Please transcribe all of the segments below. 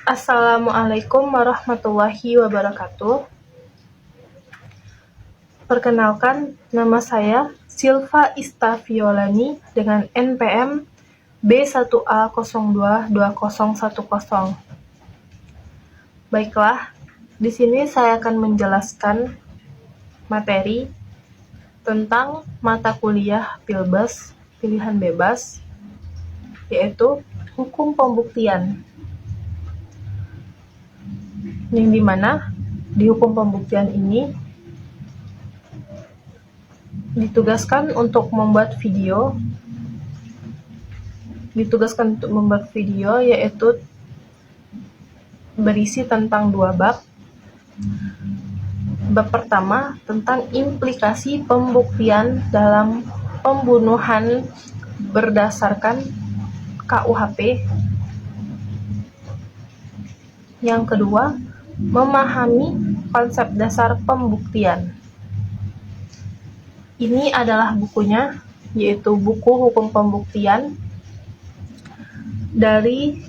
Assalamualaikum warahmatullahi wabarakatuh. Perkenalkan, nama saya Silva Istaviolani dengan NPM B1A022010. Baiklah, di sini saya akan menjelaskan materi tentang mata kuliah Pilbes, pilihan bebas, yaitu hukum pembuktian. Yang dimana di hukum pembuktian ini ditugaskan untuk membuat video yaitu berisi tentang 2 bab. Bab pertama tentang implikasi pembuktian dalam pembunuhan berdasarkan KUHP. Yang kedua, memahami konsep dasar pembuktian. Ini adalah bukunya, yaitu buku hukum pembuktian dari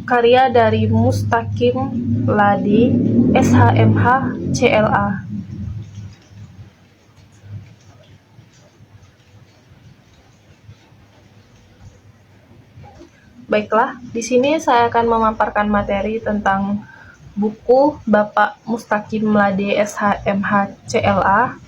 karya dari Mustaqim Lade, SHMH, CLA. Baiklah, di sini saya akan memaparkan materi tentang buku Bapak Mustaqim Lade, SHMH, CLA.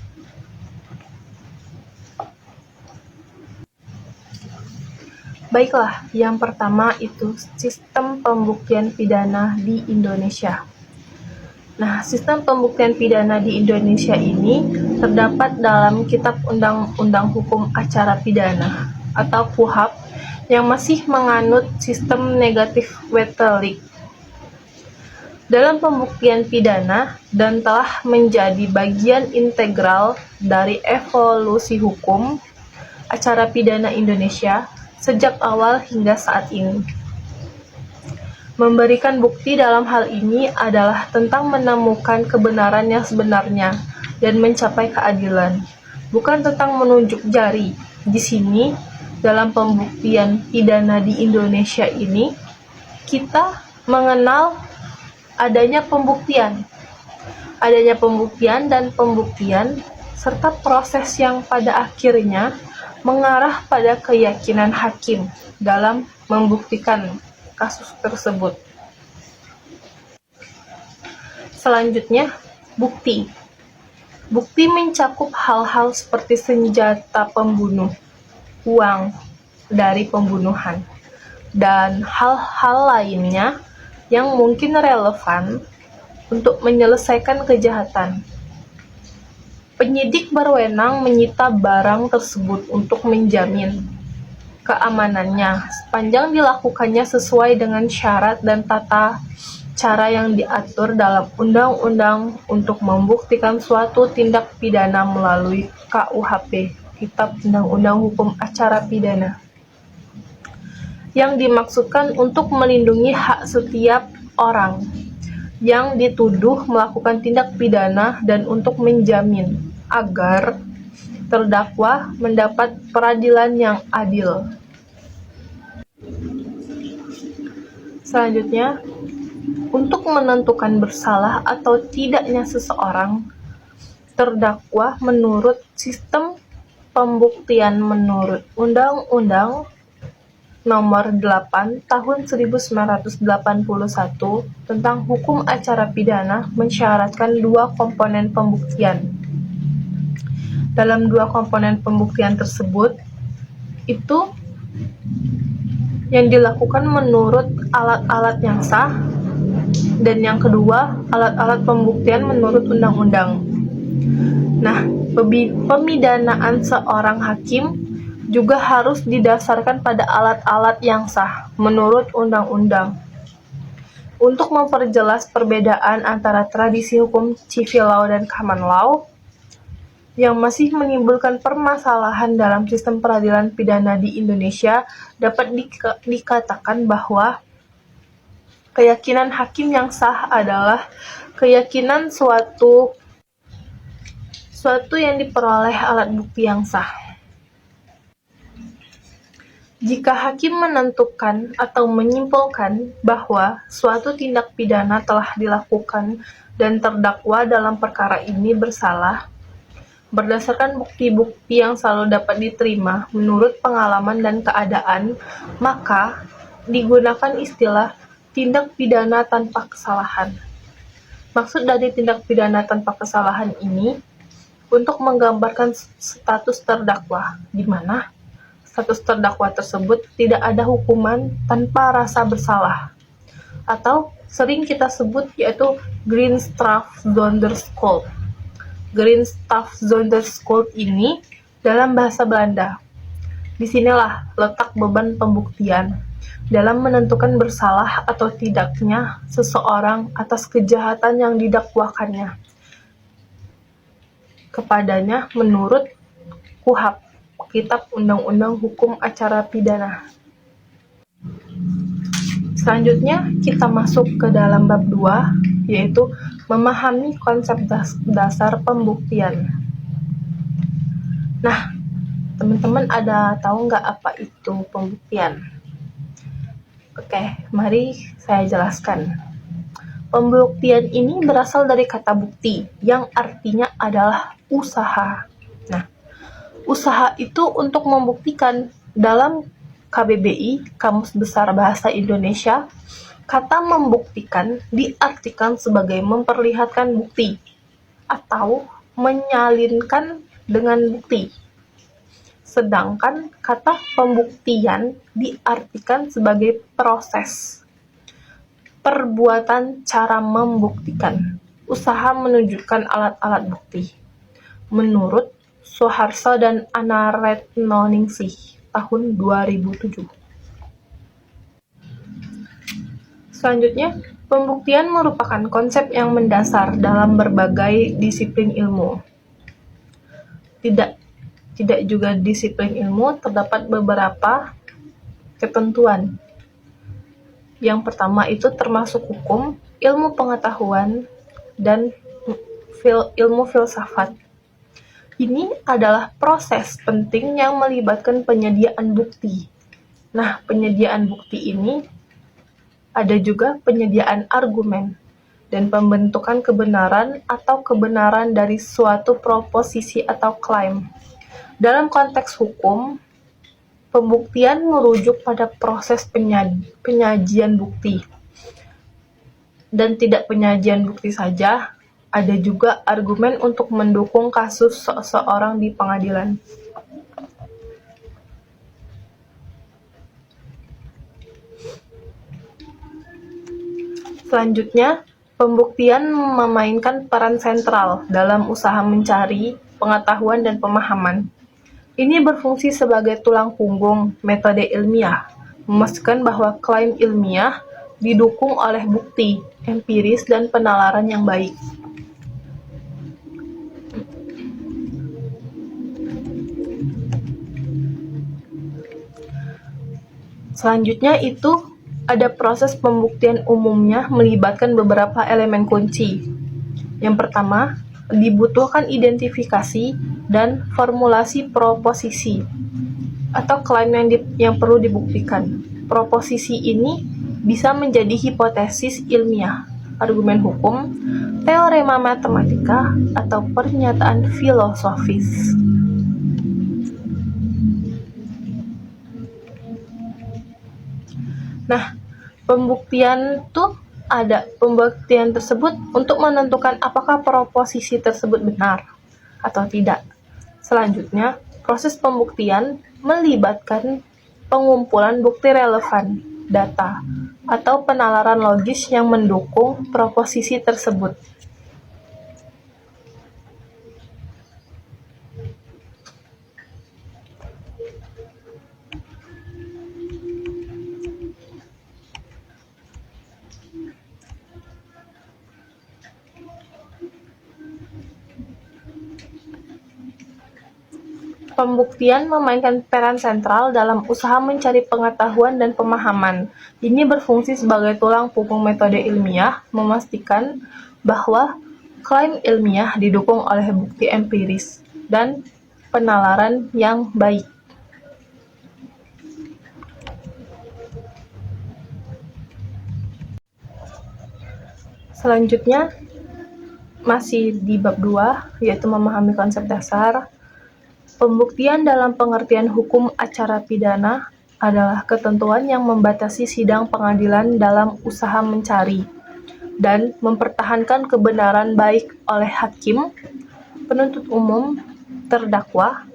Baiklah, yang pertama itu sistem pembuktian pidana di Indonesia. Nah, sistem pembuktian pidana di Indonesia ini terdapat dalam Kitab Undang-Undang Hukum Acara Pidana atau KUHAP yang masih menganut sistem negatif Wetelig dalam pembuktian pidana dan telah menjadi bagian integral dari evolusi hukum acara pidana Indonesia sejak awal hingga saat ini. Memberikan bukti dalam hal ini adalah tentang menemukan kebenaran yang sebenarnya dan mencapai keadilan, bukan tentang menunjuk jari. Di sini, dalam pembuktian pidana di Indonesia ini, kita mengenal adanya pembuktian dan pembuktian serta proses yang pada akhirnya mengarah pada keyakinan hakim dalam membuktikan kasus tersebut. Selanjutnya, bukti. Bukti mencakup hal-hal seperti senjata pembunuh, uang dari pembunuhan, dan hal-hal lainnya yang mungkin relevan untuk menyelesaikan kejahatan. Penyidik berwenang menyita barang tersebut untuk menjamin keamanannya sepanjang dilakukannya sesuai dengan syarat dan tata cara yang diatur dalam undang-undang untuk membuktikan suatu tindak pidana melalui KUHP, Kitab Undang-Undang Hukum Acara Pidana, yang dimaksudkan untuk melindungi hak setiap orang yang dituduh melakukan tindak pidana dan untuk menjamin agar terdakwa mendapat peradilan yang adil. Selanjutnya, untuk menentukan bersalah atau tidaknya seseorang, terdakwa menurut sistem pembuktian menurut Undang-Undang Nomor 8 Tahun 1981 tentang Hukum Acara Pidana mensyaratkan 2 komponen pembuktian. Dalam 2 komponen pembuktian tersebut, itu yang dilakukan menurut alat-alat yang sah, dan yang kedua, alat-alat pembuktian menurut undang-undang. Nah, pemidanaan seorang hakim juga harus didasarkan pada alat-alat yang sah menurut undang-undang. Untuk memperjelas perbedaan antara tradisi hukum civil law dan common law yang masih menimbulkan permasalahan dalam sistem peradilan pidana di Indonesia, dapat dikatakan bahwa keyakinan hakim yang sah adalah keyakinan suatu yang diperoleh alat bukti yang sah. Jika hakim menentukan atau menyimpulkan bahwa suatu tindak pidana telah dilakukan dan terdakwa dalam perkara ini bersalah, berdasarkan bukti-bukti yang selalu dapat diterima menurut pengalaman dan keadaan, maka digunakan istilah tindak pidana tanpa kesalahan. Maksud dari tindak pidana tanpa kesalahan ini untuk menggambarkan status terdakwa, di mana status terdakwa tersebut tidak ada hukuman tanpa rasa bersalah, atau sering kita sebut yaitu Green Strafzonderschuld. Green Strafzonderschuld ini dalam bahasa Belanda. Disinilah letak beban pembuktian dalam menentukan bersalah atau tidaknya seseorang atas kejahatan yang didakwakannya kepadanya menurut KUHP, Kitab Undang-Undang Hukum Acara Pidana. Selanjutnya kita masuk ke dalam bab 2, yaitu memahami konsep dasar pembuktian. Nah, teman-teman ada tahu nggak apa itu pembuktian? Oke, mari saya jelaskan. Pembuktian ini berasal dari kata bukti, yang artinya adalah usaha. Nah, usaha itu untuk membuktikan. Dalam KBBI, Kamus Besar Bahasa Indonesia, kata membuktikan diartikan sebagai memperlihatkan bukti atau menyalinkan dengan bukti. Sedangkan kata pembuktian diartikan sebagai proses, perbuatan cara membuktikan, usaha menunjukkan alat-alat bukti. Menurut Soeharto dan Anna Retnoningsih tahun 2007. Selanjutnya, pembuktian merupakan konsep yang mendasar dalam berbagai disiplin ilmu. Tidak juga disiplin ilmu, terdapat beberapa ketentuan. Yang pertama itu termasuk hukum, ilmu pengetahuan, dan ilmu filsafat. Ini adalah proses penting yang melibatkan penyediaan bukti. Nah, penyediaan bukti ini ada juga penyediaan argumen dan pembentukan kebenaran atau kebenaran dari suatu proposisi atau klaim. Dalam konteks hukum, pembuktian merujuk pada proses penyajian bukti. Dan tidak penyajian bukti saja, ada juga argumen untuk mendukung kasus seseorang di pengadilan. Selanjutnya, pembuktian memainkan peran sentral dalam usaha mencari pengetahuan dan pemahaman. Ini berfungsi sebagai tulang punggung metode ilmiah, memastikan bahwa klaim ilmiah didukung oleh bukti empiris dan penalaran yang baik. Selanjutnya itu ada proses pembuktian umumnya melibatkan beberapa elemen kunci. Yang pertama, dibutuhkan identifikasi dan formulasi proposisi atau klaim yang perlu dibuktikan. Proposisi ini bisa menjadi hipotesis ilmiah, argumen hukum, teorema matematika, atau pernyataan filosofis. Nah, pembuktian tersebut untuk menentukan apakah proposisi tersebut benar atau tidak. Selanjutnya, proses pembuktian melibatkan pengumpulan bukti relevan, data, atau penalaran logis yang mendukung proposisi tersebut. Pembuktian memainkan peran sentral dalam usaha mencari pengetahuan dan pemahaman. Ini berfungsi sebagai tulang punggung metode ilmiah, memastikan bahwa klaim ilmiah didukung oleh bukti empiris dan penalaran yang baik. Selanjutnya, masih di bab 2, yaitu memahami konsep dasar. Pembuktian dalam pengertian hukum acara pidana adalah ketentuan yang membatasi sidang pengadilan dalam usaha mencari dan mempertahankan kebenaran baik oleh hakim, penuntut umum, terdakwa,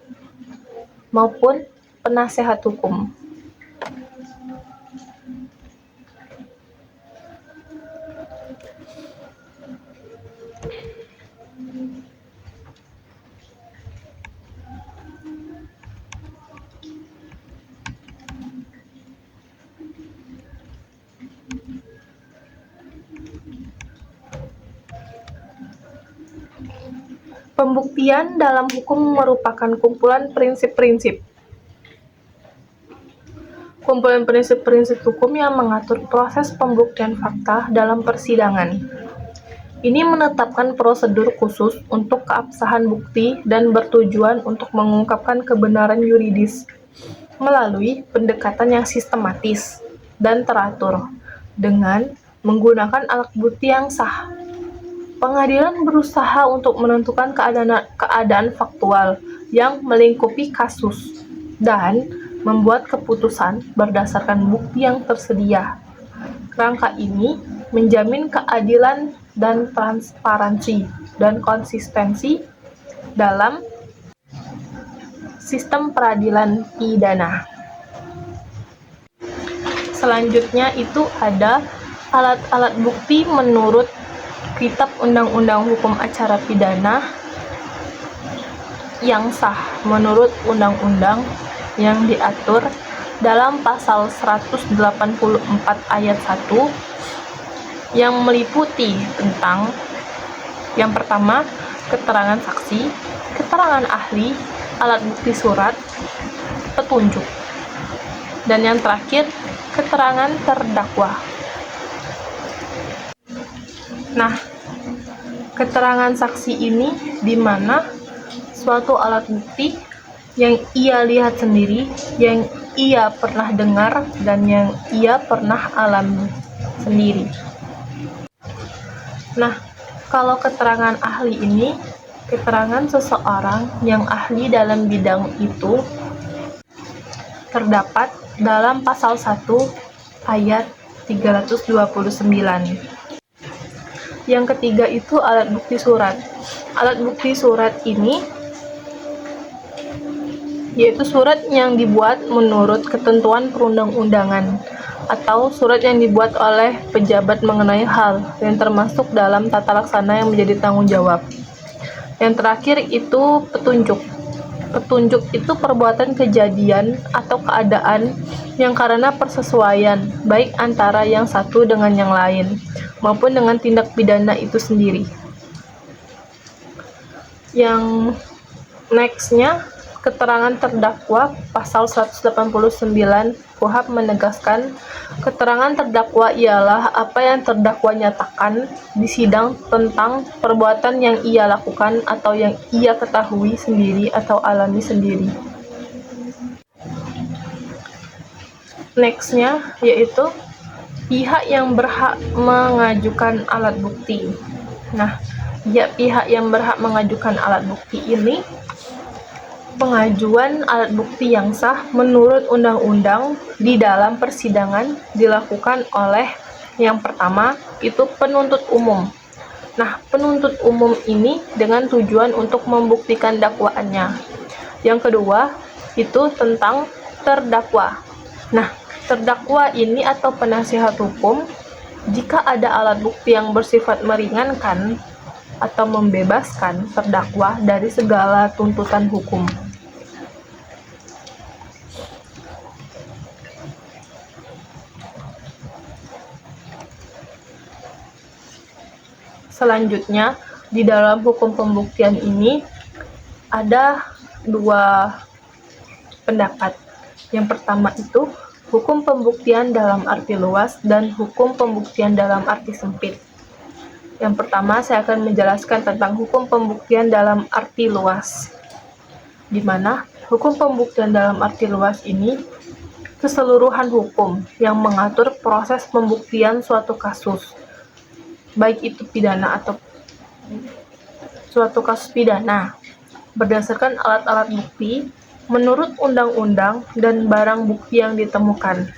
maupun penasehat hukum. Pembuktian dalam hukum merupakan kumpulan prinsip-prinsip hukum yang mengatur proses pembuktian fakta dalam persidangan. Ini menetapkan prosedur khusus untuk keabsahan bukti dan bertujuan untuk mengungkapkan kebenaran yuridis melalui pendekatan yang sistematis dan teratur dengan menggunakan alat bukti yang sah. Pengadilan berusaha untuk menentukan keadaan faktual yang melingkupi kasus dan membuat keputusan berdasarkan bukti yang tersedia. Kerangka ini menjamin keadilan dan transparansi dan konsistensi dalam sistem peradilan pidana. Selanjutnya itu ada alat-alat bukti menurut Kitab Undang-Undang Hukum Acara Pidana yang sah menurut undang-undang yang diatur dalam pasal 184 ayat 1 yang meliputi tentang yang pertama, keterangan saksi, keterangan ahli, alat bukti surat, petunjuk, dan yang terakhir, keterangan terdakwa. Nah, keterangan saksi ini di mana suatu alat bukti yang ia lihat sendiri, yang ia pernah dengar, dan yang ia pernah alami sendiri. Nah, kalau keterangan ahli ini, keterangan seseorang yang ahli dalam bidang itu terdapat dalam pasal 1 ayat 329. Yang ketiga itu alat bukti surat. Alat bukti surat ini yaitu surat yang dibuat menurut ketentuan perundang-undangan atau surat yang dibuat oleh pejabat mengenai hal yang termasuk dalam tata laksana yang menjadi tanggung jawab. Yang terakhir itu petunjuk. Petunjuk itu perbuatan kejadian atau keadaan yang karena persesuaian baik antara yang satu dengan yang lain maupun dengan tindak pidana itu sendiri. Yang nextnya, keterangan terdakwa. Pasal 189 KUHP menegaskan keterangan terdakwa ialah apa yang terdakwa nyatakan di sidang tentang perbuatan yang ia lakukan atau yang ia ketahui sendiri atau alami sendiri. Nextnya yaitu pihak yang berhak mengajukan alat bukti. Nah, pihak yang berhak mengajukan alat bukti ini pengajuan alat bukti yang sah menurut undang-undang di dalam persidangan dilakukan oleh yang pertama itu penuntut umum. Nah, penuntut umum ini dengan tujuan untuk membuktikan dakwaannya. Yang kedua itu tentang terdakwa. Nah, terdakwa ini atau penasihat hukum jika ada alat bukti yang bersifat meringankan atau membebaskan terdakwa dari segala tuntutan hukum. Selanjutnya, di dalam hukum pembuktian ini ada dua pendapat. Yang pertama itu hukum pembuktian dalam arti luas dan hukum pembuktian dalam arti sempit. Yang pertama, saya akan menjelaskan tentang hukum pembuktian dalam arti luas, di mana hukum pembuktian dalam arti luas ini keseluruhan hukum yang mengatur proses pembuktian suatu kasus, baik itu pidana atau suatu kasus pidana, berdasarkan alat-alat bukti menurut undang-undang dan barang bukti yang ditemukan.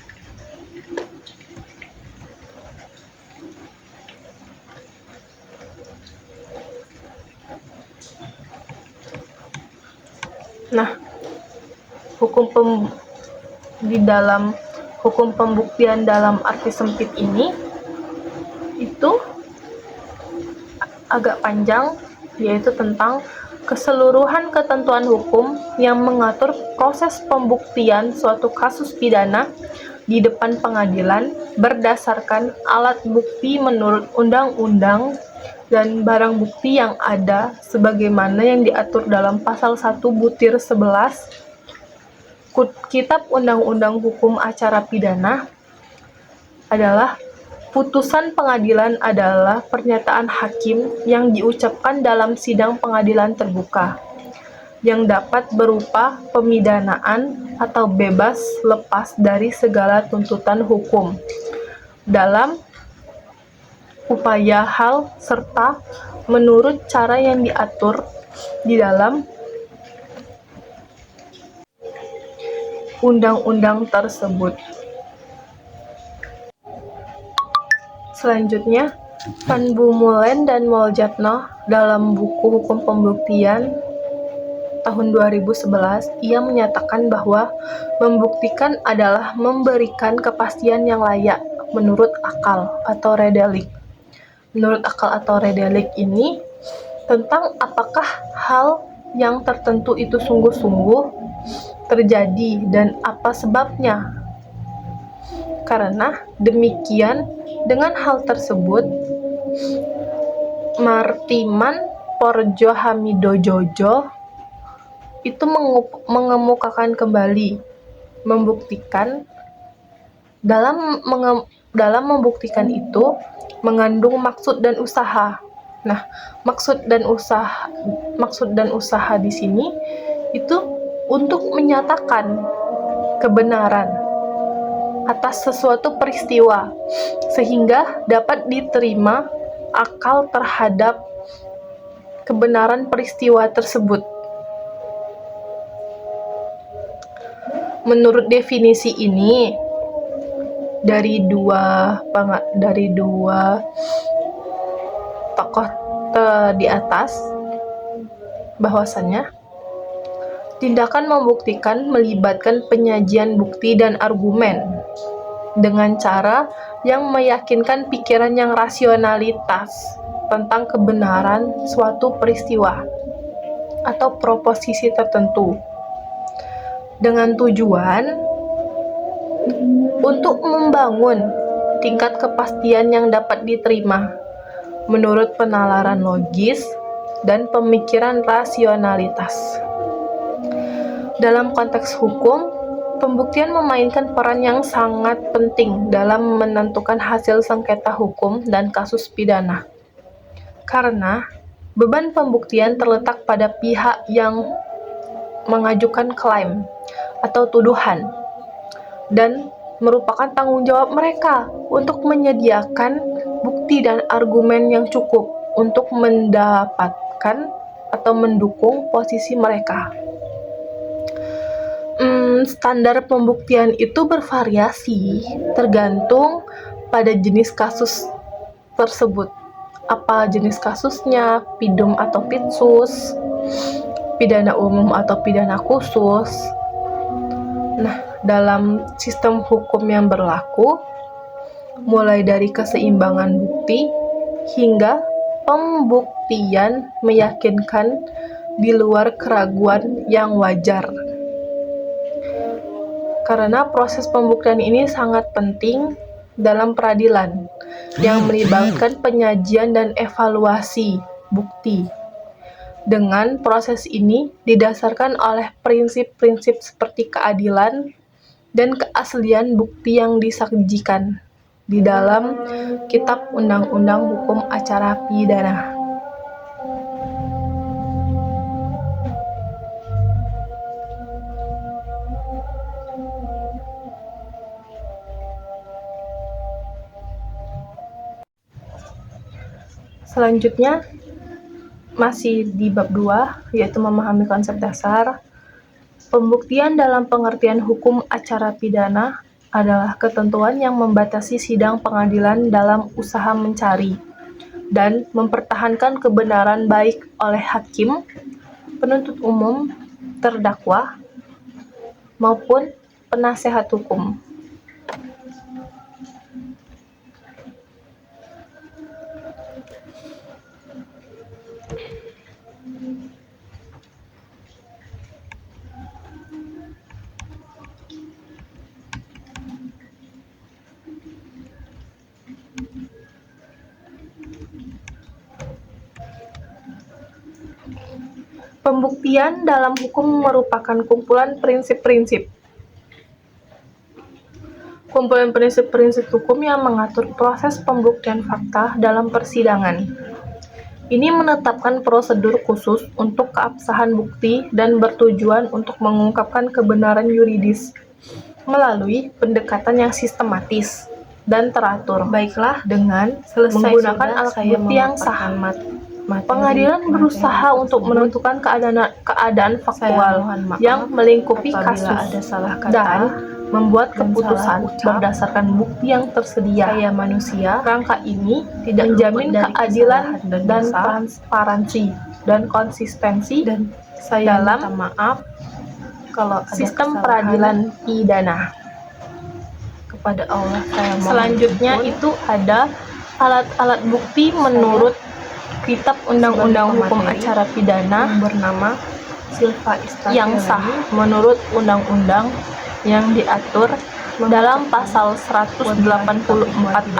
Nah, di dalam hukum pembuktian dalam arti sempit ini itu agak panjang, yaitu tentang keseluruhan ketentuan hukum yang mengatur proses pembuktian suatu kasus pidana di depan pengadilan berdasarkan alat bukti menurut undang-undang dan barang bukti yang ada sebagaimana yang diatur dalam pasal 1/11 Kitab Undang-Undang Hukum Acara Pidana adalah putusan pengadilan adalah pernyataan hakim yang diucapkan dalam sidang pengadilan terbuka, yang dapat berupa pemidanaan atau bebas lepas dari segala tuntutan hukum dalam upaya hal serta menurut cara yang diatur di dalam undang-undang tersebut. Selanjutnya, Van Bommelen dan Moljatno dalam buku Hukum Pembuktian tahun 2011, ia menyatakan bahwa membuktikan adalah memberikan kepastian yang layak menurut akal atau redelik. Menurut akal atau redelik ini tentang apakah hal yang tertentu itu sungguh-sungguh terjadi dan apa sebabnya. Karena demikian, dengan hal tersebut, Martiman Porjo Hamidojojo itu mengemukakan kembali membuktikan dalam membuktikan itu mengandung maksud dan usaha. Nah, maksud dan usaha di sini itu untuk menyatakan kebenaran atas sesuatu peristiwa sehingga dapat diterima akal terhadap kebenaran peristiwa tersebut. Menurut definisi ini dari dua tokoh di atas, bahwasannya tindakan membuktikan melibatkan penyajian bukti dan argumen dengan cara yang meyakinkan pikiran yang rasionalitas tentang kebenaran suatu peristiwa atau proposisi tertentu dengan tujuan untuk membangun tingkat kepastian yang dapat diterima menurut penalaran logis dan pemikiran rasionalitas. Dalam konteks hukum, pembuktian memainkan peran yang sangat penting dalam menentukan hasil sengketa hukum dan kasus pidana. Karena beban pembuktian terletak pada pihak yang mengajukan klaim atau tuduhan dan merupakan tanggung jawab mereka untuk menyediakan bukti dan argumen yang cukup untuk mendapatkan atau mendukung posisi mereka. Standar pembuktian itu bervariasi tergantung pada jenis kasus tersebut. Apa jenis kasusnya, pidum atau pitsus, pidana umum atau pidana khusus. Nah, dalam sistem hukum yang berlaku, mulai dari keseimbangan bukti hingga pembuktian meyakinkan di luar keraguan yang wajar. Karena proses pembuktian ini sangat penting dalam peradilan yang melibatkan penyajian dan evaluasi bukti. Dengan proses ini didasarkan oleh prinsip-prinsip seperti keadilan dan keaslian bukti yang disajikan di dalam Kitab Undang-Undang Hukum Acara Pidana. Selanjutnya, masih di bab 2, yaitu memahami konsep dasar. Pembuktian dalam pengertian hukum acara pidana adalah ketentuan yang membatasi sidang pengadilan dalam usaha mencari dan mempertahankan kebenaran baik oleh hakim, penuntut umum, terdakwa, maupun penasehat hukum. Pembuktian dalam hukum merupakan kumpulan prinsip-prinsip. Kumpulan prinsip-prinsip hukum yang mengatur proses pembuktian fakta dalam persidangan. Ini menetapkan prosedur khusus untuk keabsahan bukti dan bertujuan untuk mengungkapkan kebenaran yuridis melalui pendekatan yang sistematis dan teratur. Baiklah, dengan menggunakan alat bukti yang sah, pengadilan berusaha untuk menentukan keadaan faktual yang melingkupi kasus dan membuat keputusan berdasarkan bukti yang tersedia. Rangka ini tidak menjamin keadilan dan transparansi dan konsistensi dalam sistem peradilan pidana. Kepada Allah, selanjutnya itu ada alat-alat bukti menurut Kitab Undang-Undang Hukum Acara Pidana bernama yang sah menurut undang-undang yang diatur dalam pasal 184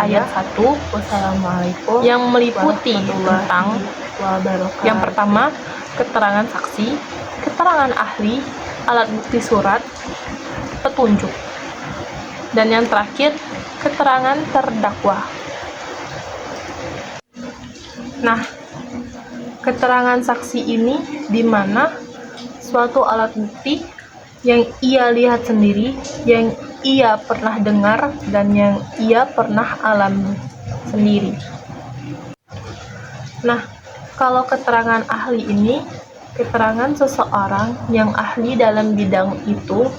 ayat 1 yang meliputi tentang yang pertama, keterangan saksi, keterangan ahli, alat bukti surat, petunjuk, dan yang terakhir, keterangan terdakwa. Nah, keterangan saksi ini di mana suatu alat bukti yang ia lihat sendiri, yang ia pernah dengar, dan yang ia pernah alami sendiri. Nah, kalau keterangan ahli ini, keterangan seseorang yang ahli dalam bidang itu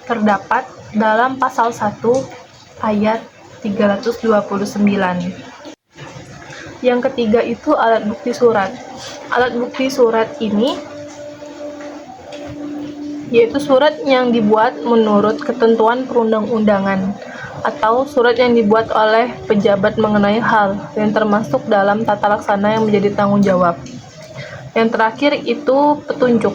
terdapat dalam pasal 1 ayat 329. Yang ketiga itu alat bukti surat. Alat bukti surat ini yaitu surat yang dibuat menurut ketentuan perundang-undangan atau surat yang dibuat oleh pejabat mengenai hal yang termasuk dalam tata laksana yang menjadi tanggung jawab. Yang terakhir itu petunjuk.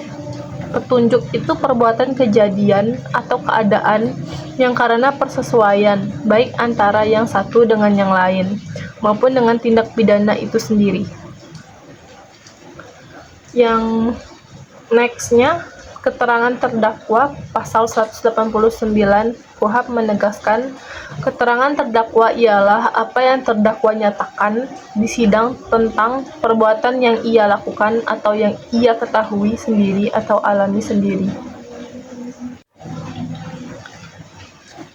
Petunjuk itu perbuatan kejadian atau keadaan yang karena persesuaian baik antara yang satu dengan yang lain maupun dengan tindak pidana itu sendiri. Yang nextnya, keterangan terdakwa. Pasal 189 KUHP menegaskan keterangan terdakwa ialah apa yang terdakwa nyatakan di sidang tentang perbuatan yang ia lakukan atau yang ia ketahui sendiri atau alami sendiri.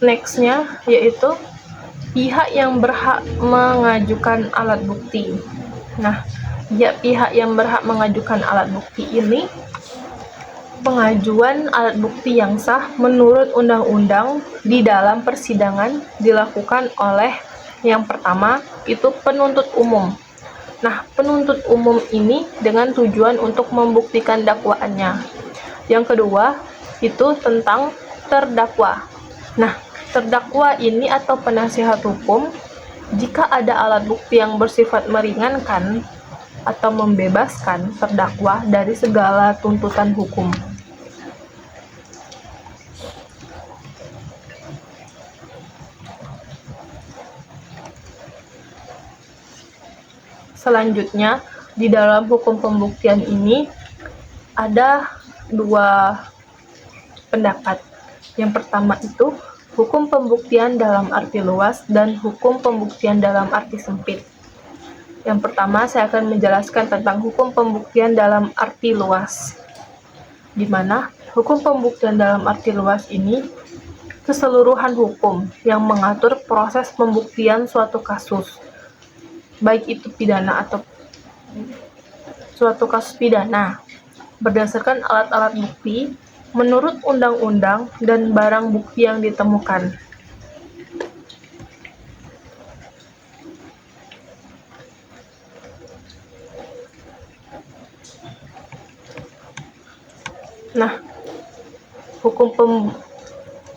Nextnya yaitu pihak yang berhak mengajukan alat bukti. Nah, pihak yang berhak mengajukan alat bukti ini, pengajuan alat bukti yang sah menurut undang-undang di dalam persidangan dilakukan oleh yang pertama itu penuntut umum. Nah, penuntut umum ini dengan tujuan untuk membuktikan dakwaannya. Yang kedua itu tentang terdakwa. Nah, terdakwa ini atau penasihat hukum jika ada alat bukti yang bersifat meringankan atau membebaskan terdakwa dari segala tuntutan hukum. Selanjutnya, di dalam hukum pembuktian ini ada dua pendapat. Yang pertama itu hukum pembuktian dalam arti luas dan hukum pembuktian dalam arti sempit. Yang pertama, saya akan menjelaskan tentang hukum pembuktian dalam arti luas, di mana hukum pembuktian dalam arti luas ini keseluruhan hukum yang mengatur proses pembuktian suatu kasus, baik itu pidana atau suatu kasus pidana, berdasarkan alat-alat bukti menurut undang-undang dan barang bukti yang ditemukan. Nah,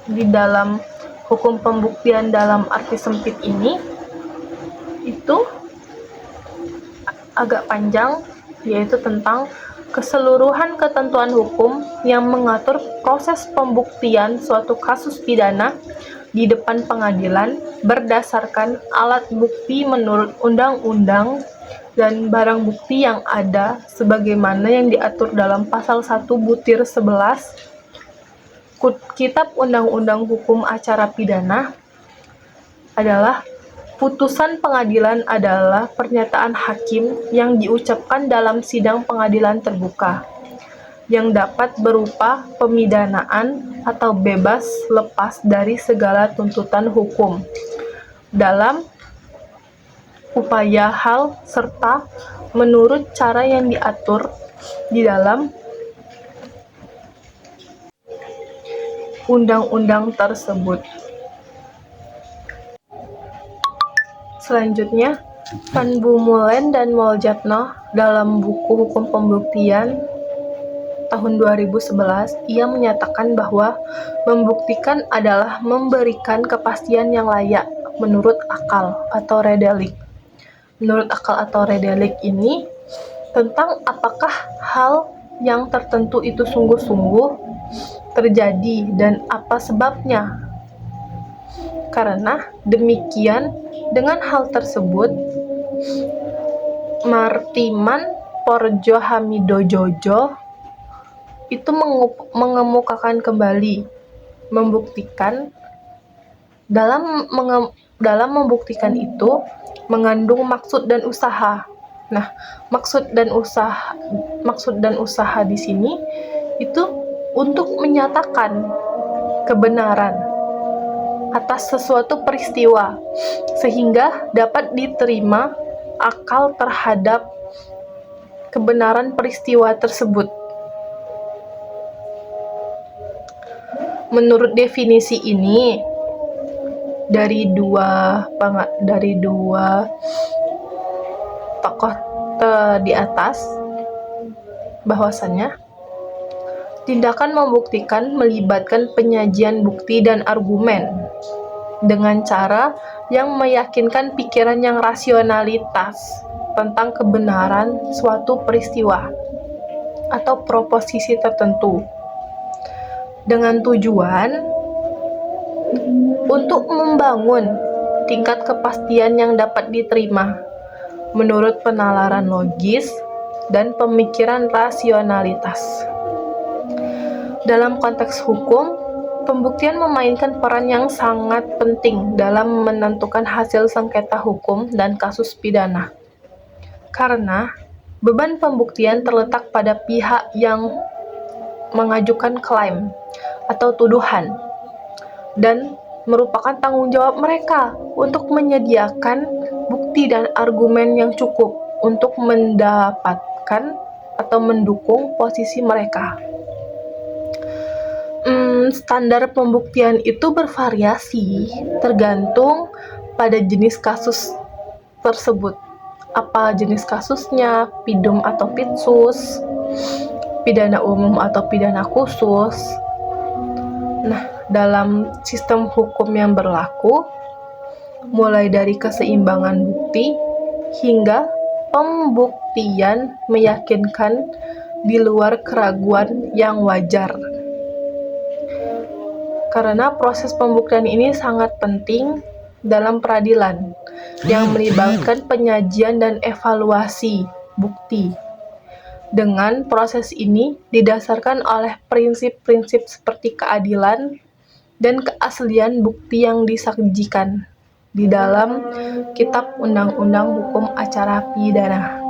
di dalam hukum pembuktian dalam arti sempit ini itu agak panjang, yaitu tentang keseluruhan ketentuan hukum yang mengatur proses pembuktian suatu kasus pidana di depan pengadilan berdasarkan alat bukti menurut undang-undang dan barang bukti yang ada sebagaimana yang diatur dalam pasal 1/11 Kitab Undang-Undang Hukum Acara Pidana adalah putusan pengadilan adalah pernyataan hakim yang diucapkan dalam sidang pengadilan terbuka, yang dapat berupa pemidanaan atau bebas lepas dari segala tuntutan hukum, dalam upaya hal serta menurut cara yang diatur di dalam undang-undang tersebut. Selanjutnya, Van Bommelen dan Moljatno dalam buku Hukum Pembuktian tahun 2011, ia menyatakan bahwa membuktikan adalah memberikan kepastian yang layak menurut akal atau redelik. Menurut akal atau redelik ini tentang apakah hal yang tertentu itu sungguh-sungguh terjadi dan apa sebabnya. Karena demikian, dengan hal tersebut, Martiman Porjo Hamidojojo itu mengemukakan kembali membuktikan dalam membuktikan itu mengandung maksud dan usaha. Nah, maksud dan usaha di sini itu untuk menyatakan kebenaran atas sesuatu peristiwa sehingga dapat diterima akal terhadap kebenaran peristiwa tersebut. Menurut definisi ini dari dua tokoh di atas, bahwasannya tindakan membuktikan melibatkan penyajian bukti dan argumen dengan cara yang meyakinkan pikiran yang rasionalitas tentang kebenaran suatu peristiwa atau proposisi tertentu, dengan tujuan untuk membangun tingkat kepastian yang dapat diterima menurut penalaran logis dan pemikiran rasionalitas. Dalam konteks hukum, pembuktian memainkan peran yang sangat penting dalam menentukan hasil sengketa hukum dan kasus pidana. Karena beban pembuktian terletak pada pihak yang mengajukan klaim atau tuduhan dan merupakan tanggung jawab mereka untuk menyediakan bukti dan argumen yang cukup untuk mendapatkan atau mendukung posisi mereka. Standar pembuktian itu bervariasi tergantung pada jenis kasus tersebut. Apa jenis kasusnya, pidum atau pitsus, pidana umum atau pidana khusus. Nah, dalam sistem hukum yang berlaku, mulai dari keseimbangan bukti hingga pembuktian meyakinkan di luar keraguan yang wajar. Karena proses pembuktian ini sangat penting dalam peradilan yang melibatkan penyajian dan evaluasi bukti. Dengan proses ini didasarkan oleh prinsip-prinsip seperti keadilan dan keaslian bukti yang disajikan di dalam Kitab Undang-Undang Hukum Acara Pidana.